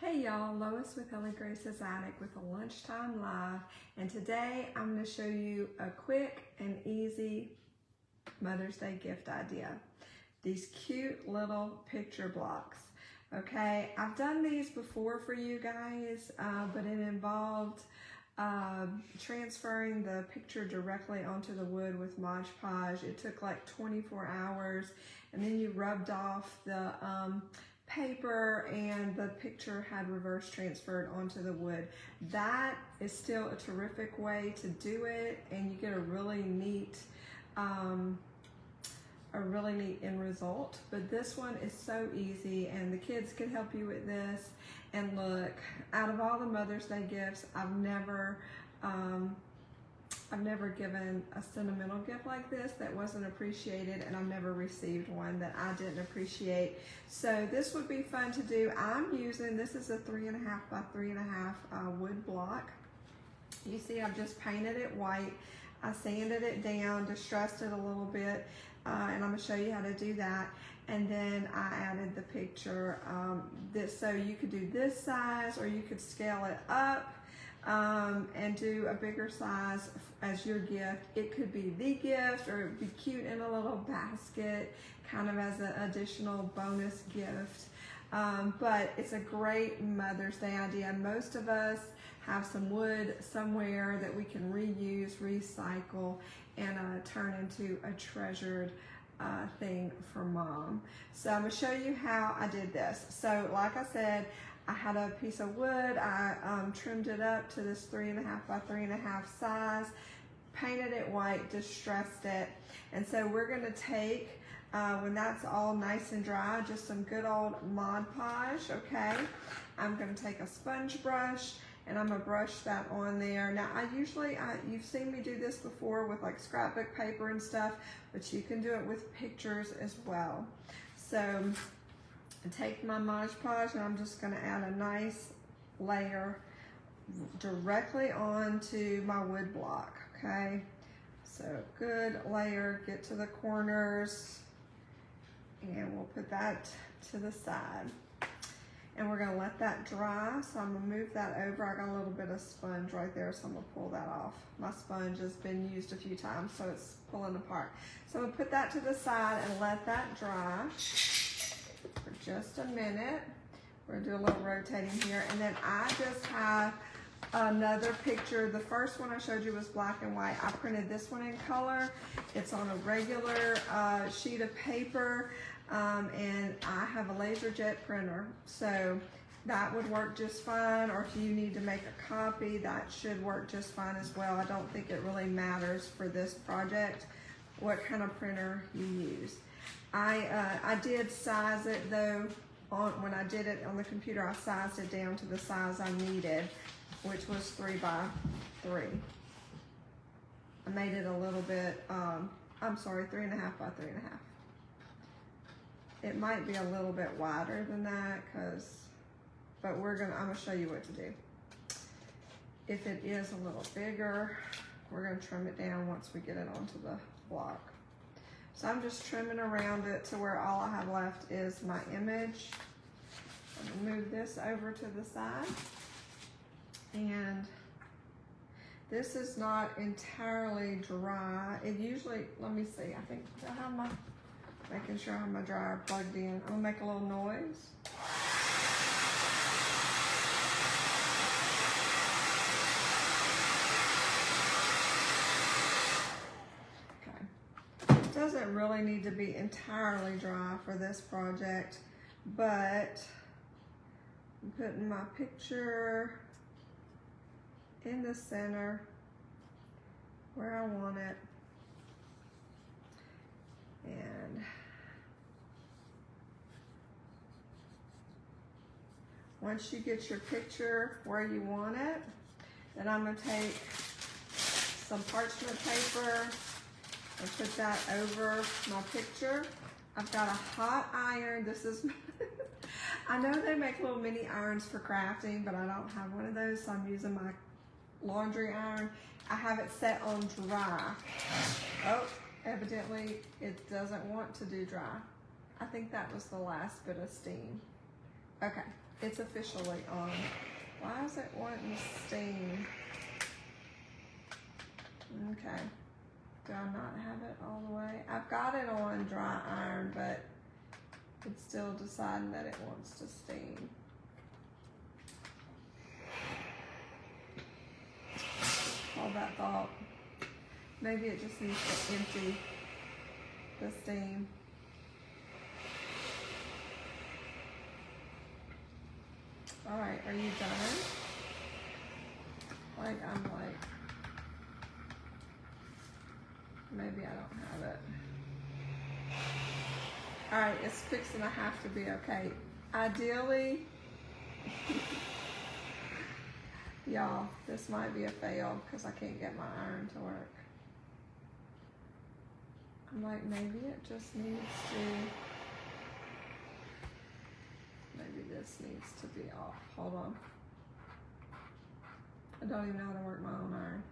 Hey y'all, Lois with Ellie Grace's Attic with a Lunchtime Live, and today I'm going to show you a quick and easy Mother's Day gift idea. These cute little picture blocks. Okay, I've done these before for you guys, but it involved transferring the picture directly onto the wood with Mod Podge. It took like 24 hours, and then you rubbed off the paper and the picture had reverse transferred onto the wood. That is still a terrific way to do it, and you get a really neat end result. But this one is so easy, and the kids can help you with this. And look, out of all the Mother's Day gifts, I've never given a sentimental gift like this that wasn't appreciated, and I've never received one that I didn't appreciate. So this would be fun to do. This is a 3.5 by 3.5 wood block. You see, I've just painted it white. I sanded it down, distressed it a little bit, and I'm gonna show you how to do that. And then I added the picture, so you could do this size, or you could scale it up and do a bigger size as your gift. It could be the gift, or it would be cute in a little basket, kind of as an additional bonus gift. But it's a great Mother's Day idea. Most of us have some wood somewhere that we can reuse, recycle, and turn into a treasured thing for Mom. So I'm going to show you how I did this. So like I said, I had a piece of wood. I trimmed it up to this 3.5 by 3.5 size, painted it white, distressed it. And so we're going to take, when that's all nice and dry, just some good old Mod Podge, okay? I'm going to take a sponge brush, and I'm going to brush that on there. Now, you've seen me do this before with like scrapbook paper and stuff, but you can do it with pictures as well. So I take my Mod Podge, and I'm just going to add a nice layer directly onto my wood block, okay? So good layer, get to the corners, and we'll put that to the side. And we're gonna let that dry, so I'm gonna move that over. I got a little bit of sponge right there, so I'm gonna pull that off. My sponge has been used a few times, so it's pulling apart. So I'm gonna put that to the side and let that dry for just a minute. We're gonna do a little rotating here, and then I just have another picture. The first one I showed you was black and white. I printed this one in color. It's on a regular sheet of paper. And I have a LaserJet printer, so that would work just fine, or if you need to make a copy, that should work just fine as well. I don't think it really matters for this project what kind of printer you use. I did size it though, when I did it on the computer, I sized it down to the size I needed, which was 3 by 3. I made it a little bit, 3.5 by 3.5. It might be a little bit wider than that, but I'm gonna show you what to do. If it is a little bigger, we're gonna trim it down once we get it onto the block. So I'm just trimming around it to where all I have left is my image. I'm gonna move this over to the side. And this is not entirely dry. It usually, let me see, I think I have making sure I have my dryer plugged in. I'm gonna make a little noise. Okay. It doesn't really need to be entirely dry for this project, but I'm putting my picture in the center where I want it. And once you get your picture where you want it, then I'm going to take some parchment paper and put that over my picture. I've got a hot iron. This is, I know they make little mini irons for crafting, but I don't have one of those, so I'm using my laundry iron. I have it set on dry. Oh, evidently it doesn't want to do dry. I think that was the last bit of steam. Okay, It's officially on. Why is it wanting to steam? Okay. Do I not have it all the way? I've got it on dry iron, but it's still deciding that it wants to steam. Hold that thought. Maybe it just needs to empty the steam. All right, are you done? Like, I'm like, maybe I don't have it. All right, it's fixing to have to be okay. Ideally, y'all, this might be a fail because I can't get my iron to work. I'm like, maybe it just needs to, maybe this needs to be off. Hold on. I don't even know how to work my own iron.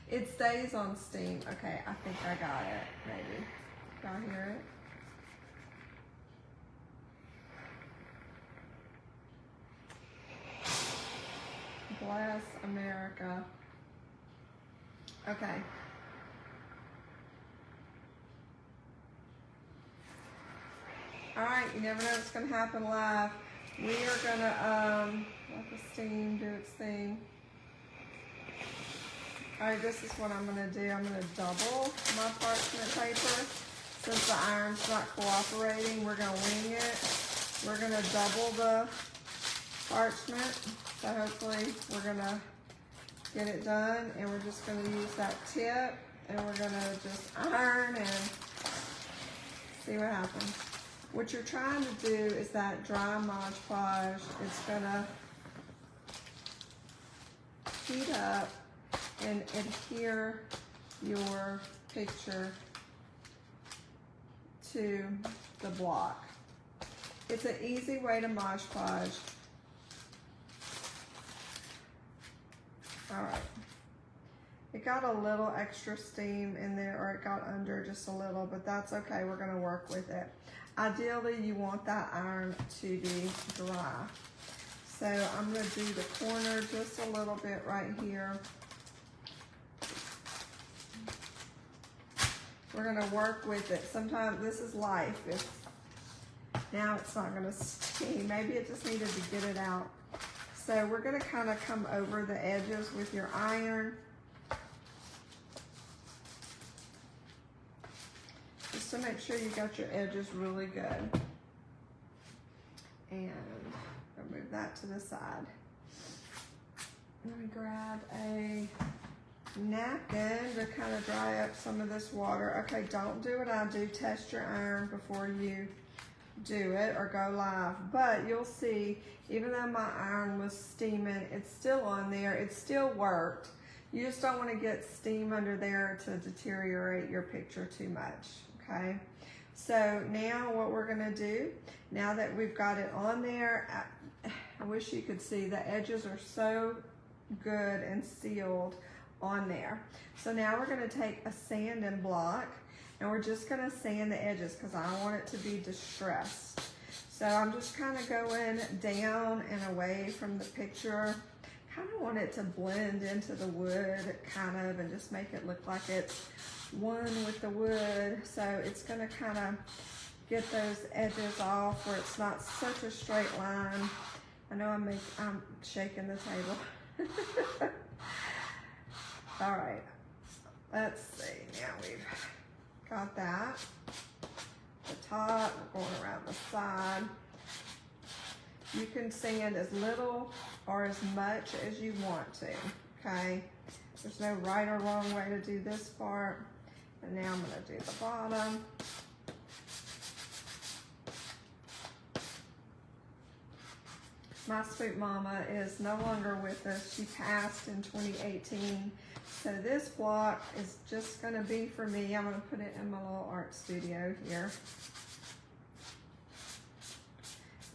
It stays on steam. Okay, I think I got it, maybe. Y'all hear it? Bless America. Okay. All right, you never know what's gonna happen live. We are gonna let the steam do its thing. All right, this is what I'm gonna do. I'm gonna double my parchment paper. Since the iron's not cooperating, we're gonna wing it. We're gonna double the parchment. So hopefully we're gonna get it done, and we're just gonna use that tip, and we're gonna just iron and see what happens. What you're trying to do is that dry Mod Podge. It's gonna heat up and adhere your picture to the block. It's an easy way to Mod Podge. All right. It got a little extra steam in there, or it got under just a little, but that's okay. We're gonna work with it. Ideally, you want that iron to be dry. So I'm gonna do the corner just a little bit right here. We're gonna work with it. Sometimes this is life. Now it's not gonna steam. Maybe it just needed to get it out. So we're gonna kind of come over the edges with your iron. Just to make sure you got your edges really good. And I'll move that to the side. Let me grab a napkin to kind of dry up some of this water. Okay, don't do what I do. Test your iron before you do it or go live. But you'll see, even though my iron was steaming, it's still on there. It still worked. You just don't want to get steam under there to deteriorate your picture too much. Okay, so now what we're gonna do, now that we've got it on there, I wish you could see the edges are so good and sealed on there. So now we're gonna take a sanding block and we're just gonna sand the edges because I want it to be distressed. So I'm just kind of going down and away from the picture. Kind of want it to blend into the wood, kind of, and just make it look like it's one with the wood. So it's gonna kind of get those edges off where it's not such a straight line. I know I'm shaking the table. All right, let's see. Now we've got that. The top, we're going around the side. You can sand as little or as much as you want to, okay? There's no right or wrong way to do this part. And now I'm gonna do the bottom. My sweet mama is no longer with us. She passed in 2018. So this block is just gonna be for me. I'm gonna put it in my little art studio here.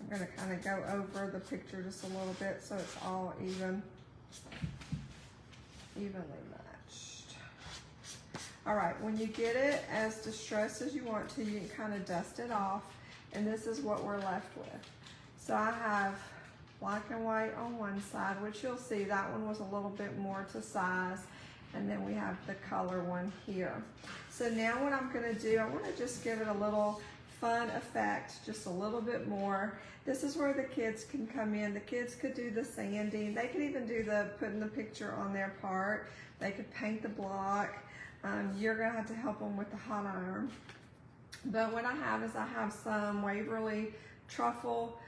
I'm gonna kind of go over the picture just a little bit so it's all evenly matched. All right, when you get it as distressed as you want to, you can kind of dust it off, and this is what we're left with. So I have black and white on one side, which you'll see that one was a little bit more to size. And then we have the color one here. So now what I'm gonna do, I wanna just give it a little fun effect, just a little bit more. This is where the kids can come in. The kids could do the sanding. They could even do the putting the picture on their part. They could paint the block. You're gonna have to help them with the hot iron. But what I have is I have some Waverly Truffle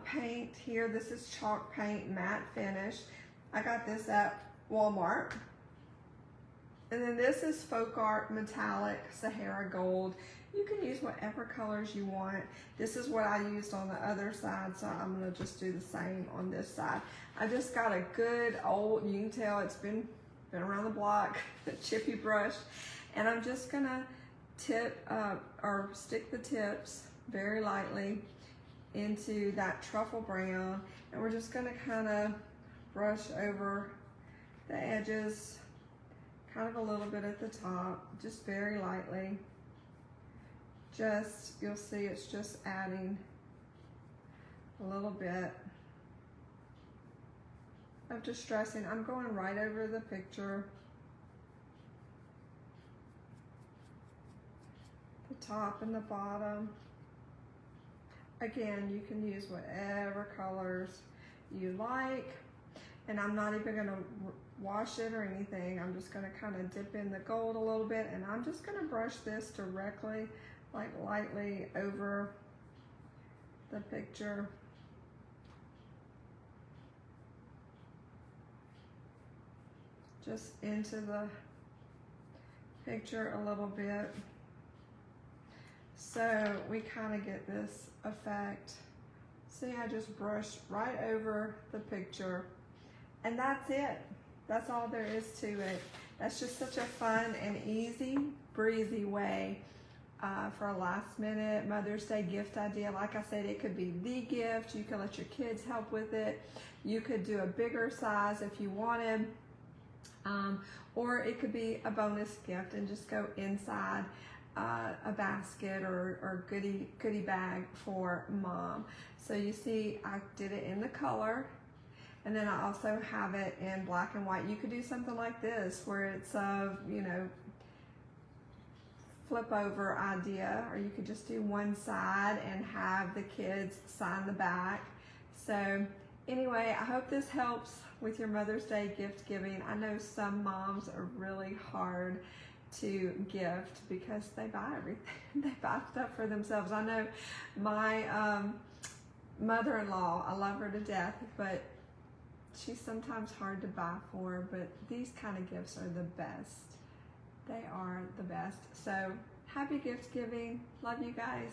paint here. This is chalk paint, matte finish. I got this at Walmart. And then this is Folk Art Metallic Sahara Gold. You can use whatever colors you want. This is what I used on the other side, so I'm gonna just do the same on this side. I just got a good old, you can tell it's been around the block, chippy brush. And I'm just gonna tip or stick the tips very lightly into that truffle brown. And we're just gonna kind of brush over the edges, kind of a little bit at the top, just very lightly. Just, you'll see it's just adding a little bit of distressing. I'm going right over the picture, the top and the bottom. Again, you can use whatever colors you like. And I'm not even gonna wash it or anything. I'm just gonna kind of dip in the gold a little bit, and I'm just gonna brush this directly, like lightly over the picture. Just into the picture a little bit. So we kind of get this effect. See, I just brushed right over the picture, and that's it. That's all there is to it. That's just such a fun and easy, breezy way for a last minute Mother's Day gift idea. Like I said, it could be the gift. You can let your kids help with it. You could do a bigger size if you wanted. Or it could be a bonus gift and just go inside a basket or goodie bag for mom. So you see, I did it in the color, and then I also have it in black and white. You could do something like this where it's a, you know, flip over idea, or you could just do one side and have the kids sign the back. So anyway, I hope this helps with your Mother's Day gift giving. I know some moms are really hard to gift because they buy everything. They buy stuff for themselves. I know my mother-in-law, I love her to death, but she's sometimes hard to buy for, but these kind of gifts are the best. They are the best. So happy gift giving. Love you guys.